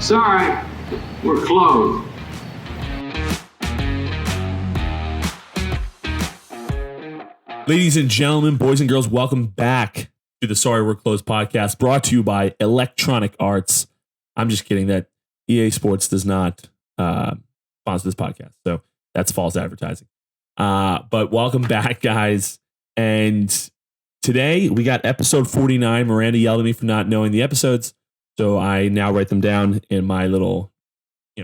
Sorry, we're closed. Ladies and gentlemen, boys and girls, welcome back to the Sorry We're Closed podcast, brought to you by Electronic Arts. I'm just kidding that EA Sports does not sponsor this podcast, so that's false advertising. But welcome back, guys. And today we got episode 49. Miranda yelled at me for not knowing the episodes, so I now write them down in my little,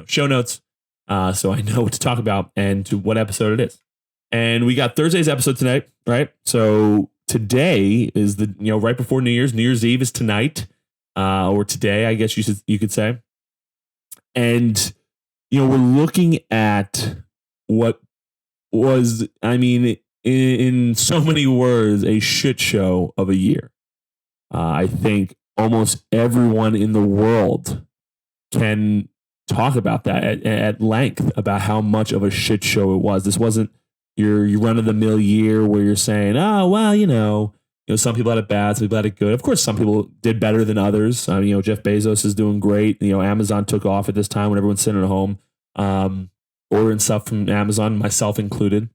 show notes, so I know what to talk about and to what episode it is. And we got Thursday's episode tonight, right? So today is the right before New Year's. New Year's Eve is tonight, or today, I guess you could say. And we're looking at what was, in so many words, a shit show of a year. I think almost everyone in the world can talk about that at length, about how much of a shit show it was. This wasn't your run-of-the-mill year where you're saying, oh, well, some people had it bad, some people had it good. Of course, some people did better than others. Jeff Bezos is doing great. Amazon took off at this time when everyone's sitting at home, ordering stuff from Amazon, myself included.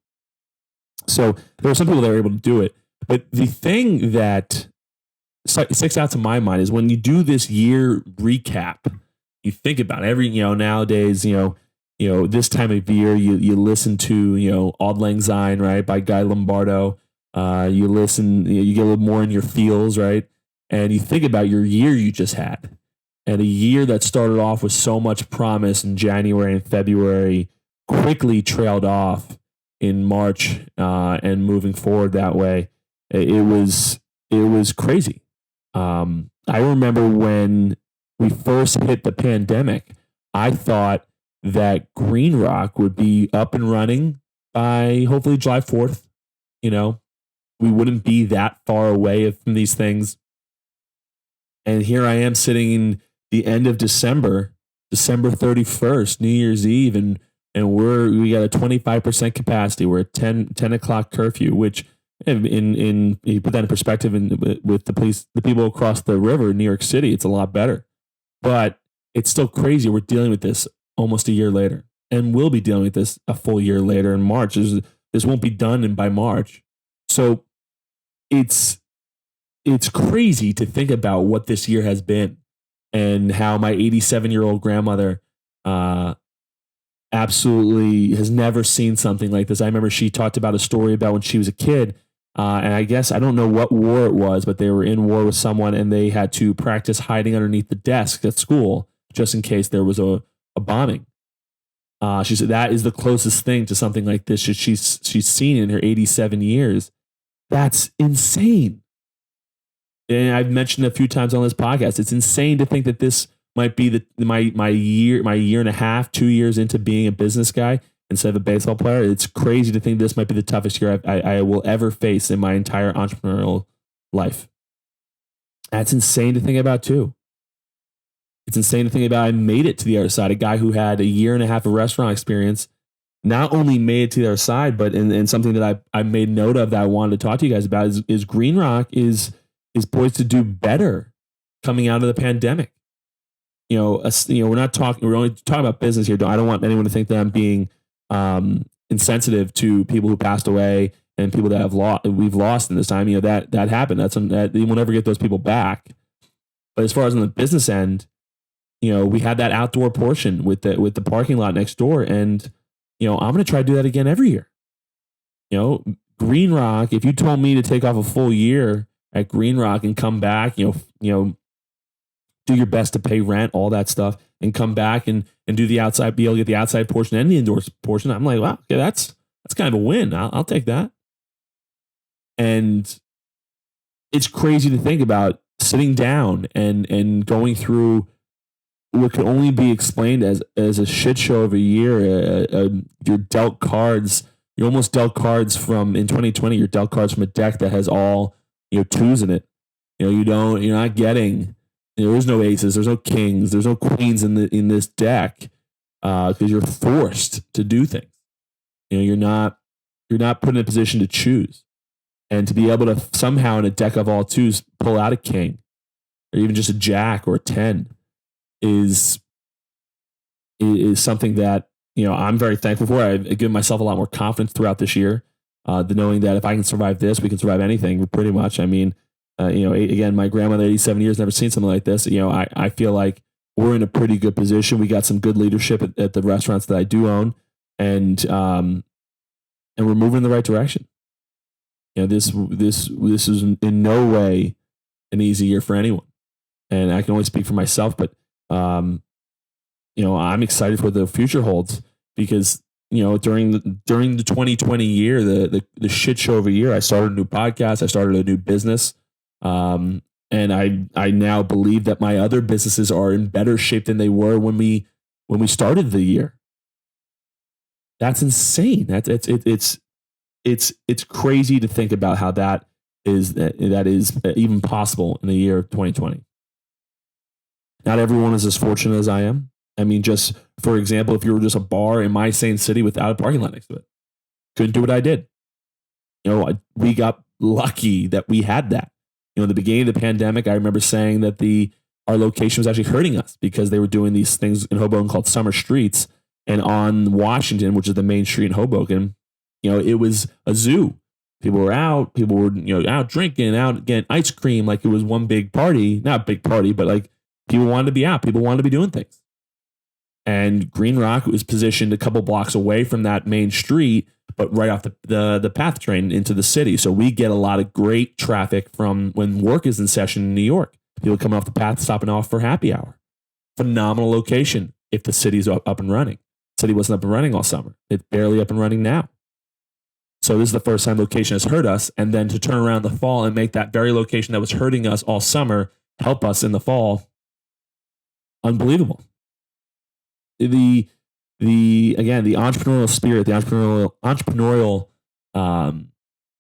So there are some people that are able to do it. But the thing that sticks out to my mind is when you do this year recap, you think about every, nowadays, this time of year, you listen to, Auld Lang Syne, right, by Guy Lombardo. You listen, you get a little more in your feels, right? And you think about your year you just had. And a year that started off with so much promise in January and February quickly trailed off in March, and moving forward that way. It was crazy. I remember when we first hit the pandemic, I thought that Green Rock would be up and running by hopefully July 4th. We wouldn't be that far away from these things. And here I am sitting in the end of December 31st, New Year's Eve, and we got a 25% capacity. We're at 10 o'clock curfew, which in you put that in perspective, with the people across the river in New York City, it's a lot better. But it's still crazy. We're dealing with this almost a year later, and we'll be dealing with this a full year later in March. This won't be done by March. So it's crazy to think about what this year has been and how my 87-year-old grandmother absolutely has never seen something like this. I remember she talked about a story about when she was a kid, and I guess I don't know what war it was, but they were in war with someone and they had to practice hiding underneath the desk at school just in case there was a bombing. She said that is the closest thing to something like this she's seen in her 87 years. That's insane. And I've mentioned a few times on this podcast, it's insane to think that this might be my year and a half, 2 years into being a business guy instead of a baseball player. It's crazy to think this might be the toughest year I will ever face in my entire entrepreneurial life. That's insane to think about too. It's insane to think about I made it to the other side. A guy who had a year and a half of restaurant experience not only made it to the other side, but and something that I made note of that I wanted to talk to you guys about is Green Rock is poised to do better coming out of the pandemic. We're only talking about business here. I don't want anyone to think that I'm being insensitive to people who passed away and people that we've lost in this time. That happened. That we'll never get those people back. But as far as on the business end, we had that outdoor portion with the parking lot next door, and I'm going to try to do that again every year. Green Rock. If you told me to take off a full year at Green Rock and come back, do your best to pay rent, all that stuff, and come back and do the outside, be able to get the outside portion and the indoor portion. I'm like, wow, okay, that's kind of a win. I'll take that. And it's crazy to think about sitting down and going through what could only be explained as a shit show of a year. You're dealt cards. You're almost dealt cards from in 2020. You're dealt cards from a deck that has all twos in it. You're not getting. There is no aces. There's no kings. There's no queens in this deck because you're forced to do things. You're not put in a position to choose, and to be able to somehow in a deck of all twos pull out a king, or even just a jack or a 10 is is something that, I'm very thankful for. I've given myself a lot more confidence throughout this year, the knowing that if I can survive this, we can survive anything pretty much. I mean, again, my grandmother, 87 years, never seen something like this. I feel like we're in a pretty good position. We got some good leadership at the restaurants that I do own, and we're moving in the right direction. This is in no way an easy year for anyone, and I can only speak for myself. But I'm excited for what the future holds, because during the 2020 year, the shit show of a year, I started a new podcast, I started a new business, and I now believe that my other businesses are in better shape than they were when we started the year. That's insane. It's crazy to think about how that is even possible in the year of 2020. Not everyone is as fortunate as I am. I mean, just for example, if you were just a bar in my same city without a parking lot next to it, couldn't do what I did. We got lucky that we had that. In the beginning of the pandemic, I remember saying that our location was actually hurting us because they were doing these things in Hoboken called summer streets, and on Washington, which is the main street in Hoboken, it was a zoo. People were out. People were out drinking, out getting ice cream, like it was one big party. Not a big party, but like people wanted to be out. People wanted to be doing things. And Green Rock was positioned a couple blocks away from that main street, but right off the PATH train into the city. So we get a lot of great traffic from when work is in session in New York. People coming off the PATH, stopping off for happy hour. Phenomenal location if the city's up and running. The city wasn't up and running all summer. It's barely up and running now. So this is the first time location has hurt us. And then to turn around the fall and make that very location that was hurting us all summer help us in the fall. Unbelievable. The entrepreneurial spirit, the entrepreneurial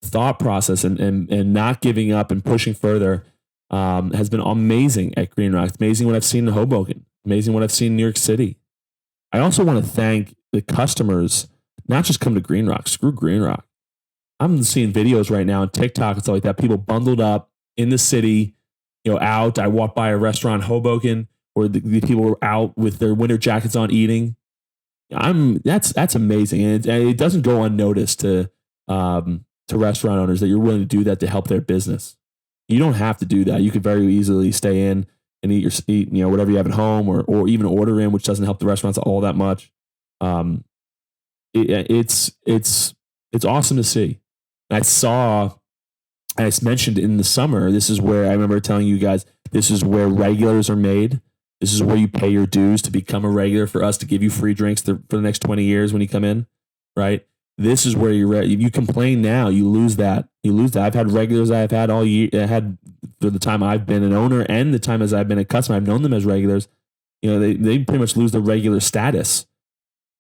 thought process, and not giving up and pushing further has been amazing at Green Rock. It's amazing what I've seen in Hoboken. Amazing what I've seen in New York City. I also want to thank the customers, not just come to Green Rock. Screw Green Rock. I'm seeing videos right now on TikTok and stuff like that. People bundled up in the city, out. I walked by a restaurant in Hoboken where the people were out with their winter jackets on eating. That's amazing, and it doesn't go unnoticed to restaurant owners that you're willing to do that to help their business. You don't have to do that. You could very easily stay in and eat whatever you have at home, or even order in, which doesn't help the restaurants all that much. It's awesome to see. I mentioned in the summer, this is where I remember telling you guys, this is where regulars are made. This is where you pay your dues to become a regular, for us to give you free drinks for the next 20 years when you come in, right? This is where you're if you complain now, you lose that. I've had regulars I've had all year. I had for the time I've been an owner and the time as I've been a customer. I've known them as regulars. They pretty much lose their regular status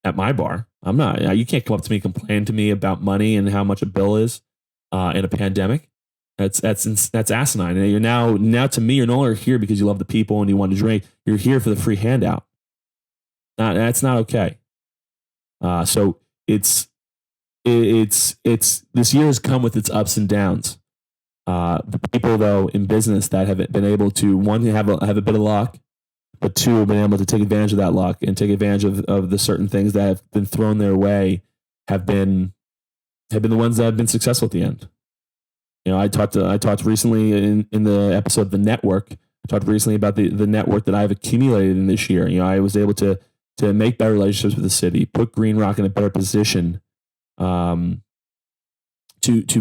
at my bar. I'm not. You can't come up to me and complain to me about money and how much a bill is in a pandemic. That's asinine. And you're now to me, you're no longer here because you love the people and you want to drink. You're here for the free handout. That's not okay. So it's this year has come with its ups and downs. The people though in business that have been able to, one, have a bit of luck, but two, been able to take advantage of that luck and take advantage of the certain things that have been thrown their way have been the ones that have been successful at the end. I talked recently in the episode of The Network. I talked recently about the network that I've accumulated in this year. I was able to make better relationships with the city, put Green Rock in a better position to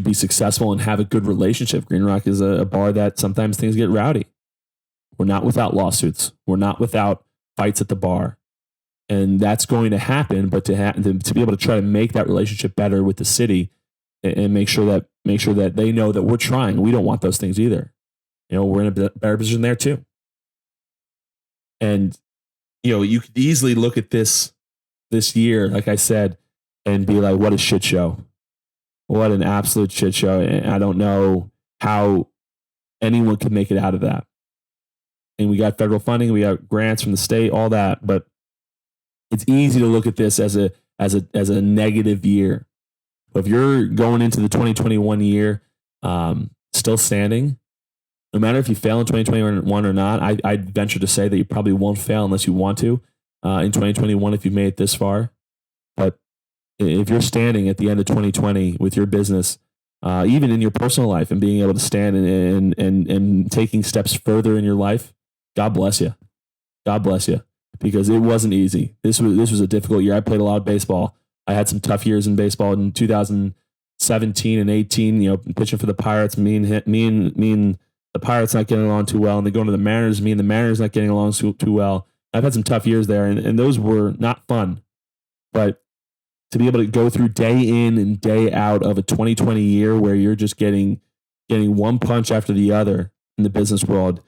be successful and have a good relationship. Green Rock is a bar that sometimes things get rowdy. We're not without lawsuits. We're not without fights at the bar. And that's going to happen, but to be able to try to make that relationship better with the city and make sure that they know that we're trying. We don't want those things either. We're in a better position there too. And you could easily look at this year, like I said, and be like, what a shit show. What an absolute shit show. And I don't know how anyone could make it out of that. And we got federal funding, we got grants from the state, all that, but it's easy to look at this as a negative year. But if you're going into the 2021 year still standing, no matter if you fail in 2021 or not, I'd venture to say that you probably won't fail unless you want to. in 2021 if you've made it this far. But if you're standing at the end of 2020 with your business, even in your personal life, and being able to stand and taking steps further in your life, God bless you. God bless you, because it wasn't easy. This was a difficult year. I played a lot of baseball. I had some tough years in baseball in 2017 and 18. You know, pitching for the Pirates, me and the Pirates not getting along too well, and they go to the Mariners. Me and the Mariners not getting along too well. I've had some tough years there, and those were not fun. But to be able to go through day in and day out of a 2020 year where you're just getting one punch after the other in the business world,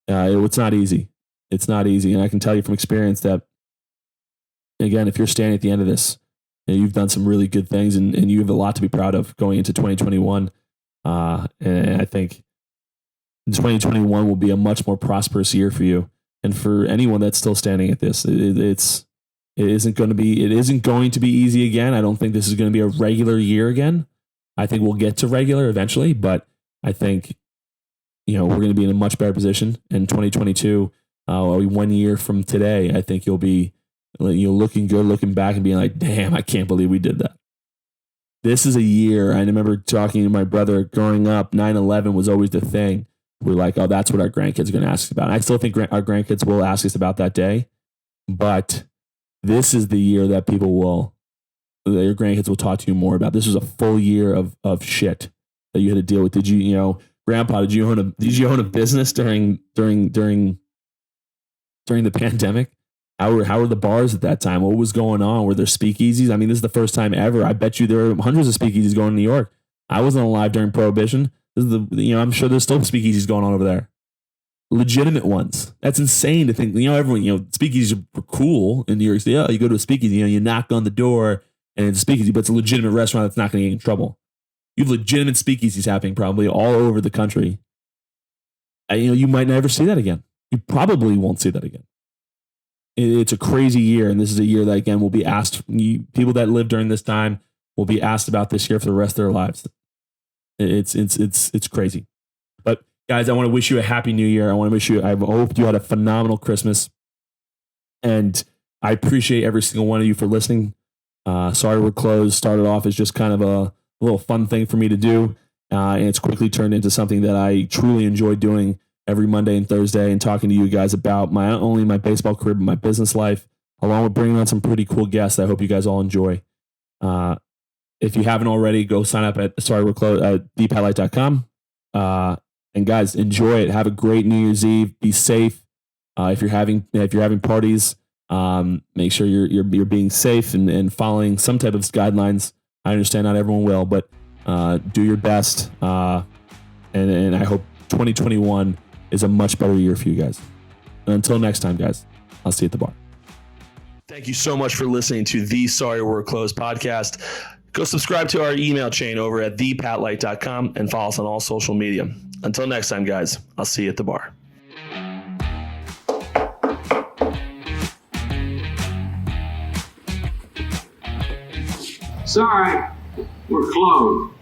it's not easy. It's not easy. And I can tell you from experience that, again, if you're standing at the end of this, you've done some really good things, and you have a lot to be proud of going into 2021. And I think 2021 will be a much more prosperous year for you. And for anyone that's still standing at this, it isn't going to be easy again. I don't think this is going to be a regular year again. I think we'll get to regular eventually, but I think, we're going to be in a much better position in 2022. 1 year from today, I think you'll be looking good, looking back and being like, damn, I can't believe we did that. This is a year. I remember talking to my brother growing up, 9/11 was always the thing. We're like, oh, that's what our grandkids are going to ask us about. And I still think our grandkids will ask us about that day, but this is the year that your grandkids will talk to you more about. This was a full year of shit that you had to deal with. Did you, Grandpa, did you own a business during the pandemic? How were the bars at that time? What was going on? Were there speakeasies? I mean, this is the first time ever. I bet you there were hundreds of speakeasies going to New York. I wasn't alive during Prohibition. This is I'm sure there's still speakeasies going on over there. Legitimate ones. That's insane to think. Everyone, speakeasies were cool in New York City. You go to a speakeasy, you knock on the door and it's a speakeasy, but it's a legitimate restaurant that's not going to get in trouble. You have legitimate speakeasies happening probably all over the country. You might never see that again. You probably won't see that again. It's a crazy year, and this is a year that, again, will be asked. People that live during this time will be asked about this year for the rest of their lives. It's crazy. But guys, I want to wish you a happy new year. I hope you had a phenomenal Christmas, and I appreciate every single one of you for listening. Sorry We're Closed started off as just kind of a little fun thing for me to do, and it's quickly turned into something that I truly enjoy doing every Monday and Thursday, and talking to you guys about not only my baseball career, but my business life, along with bringing on some pretty cool guests that I hope you guys all enjoy. If you haven't already, go sign up at thepathlight.com. And guys, enjoy it. Have a great New Year's Eve. Be safe. If you're having parties, make sure you're being safe and following some type of guidelines. I understand not everyone will, but do your best. And I hope 2021 is a much better year for you guys. And until next time, guys, I'll see you at the bar. Thank you so much for listening to the Sorry We're Closed podcast. Go subscribe to our email chain over at thepathlight.com and follow us on all social media. Until next time, guys, I'll see you at the bar. Sorry, we're closed.